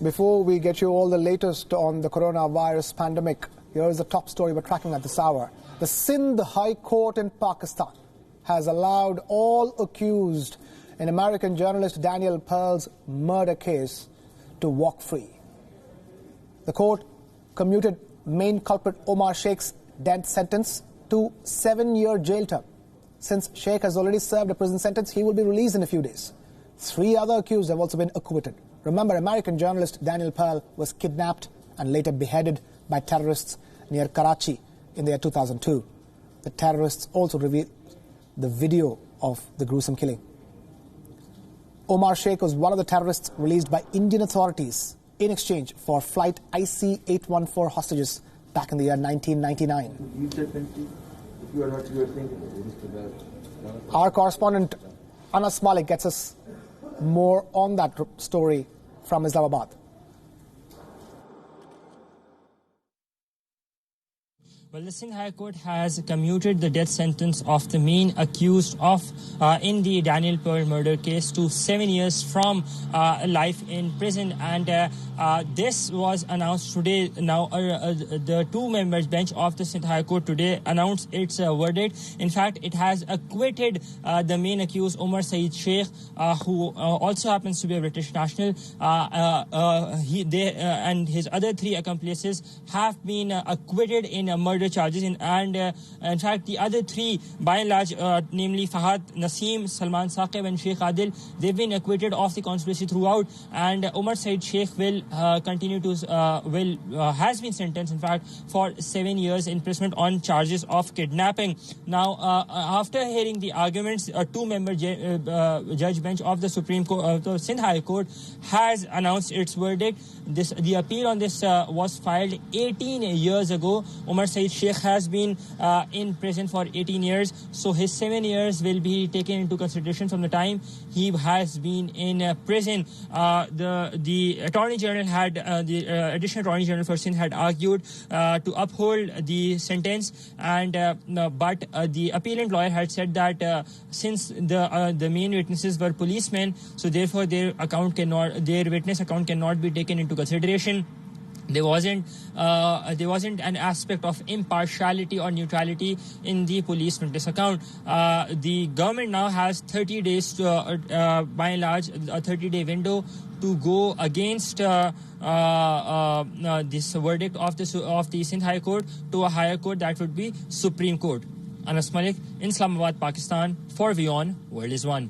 Before we get you all the latest on the coronavirus pandemic, here is the top story we're tracking at this hour. The Sindh High Court in Pakistan has allowed all accused in American journalist Daniel Pearl's murder case to walk free. The court commuted main culprit Omar Sheikh's death sentence to 7-year jail term. Since Sheikh has already served a prison sentence, he will be released in a few days. 3 other accused have also been acquitted. Remember, American journalist Daniel Pearl was kidnapped and later beheaded by terrorists near Karachi in the year 2002. The terrorists also revealed the video of the gruesome killing. Omar Sheikh was one of the terrorists released by Indian authorities in exchange for flight IC-814 hostages back in the year 1999. Our correspondent Anas Malik gets us more on that story from Islamabad. Well, the Sindh High Court has commuted the death sentence of the main accused of in the Daniel Pearl murder case to 7 years from life in prison. And this was announced today. Now, the 2-member bench of the Sindh High Court today announced its verdict. In fact, it has acquitted the main accused, Omer Saeed Sheikh, who also happens to be a British national. And his other 3 accomplices have been acquitted in a murder charges, in fact the other 3 by and large, namely Fahad Naseem, Salman Saqib and Sheikh Adil, they've been acquitted of the conspiracy throughout, and Omar Saeed Sheikh will continue to has been sentenced in fact for 7 years imprisonment on charges of kidnapping. Now after hearing the arguments, a 2-member judge bench of the Supreme Court, the Sindh High Court, has announced its verdict. The appeal on this was filed 18 years ago. Omar Saeed Sheikh has been in prison for 18 years, so his 7 years will be taken into consideration from the time he has been in prison. The Attorney General had the Additional Attorney General for Sindh had argued to uphold the sentence, and but the appellant lawyer had said that since the main witnesses were policemen, so therefore their witness account cannot be taken into consideration. There wasn't an aspect of impartiality or neutrality in the police witness account. The government now has 30 days to, by and large, a 30-day window to go against this verdict of the Sindh High Court to a higher court, that would be Supreme Court. Anas Malik in Islamabad, Pakistan, for WION World is One.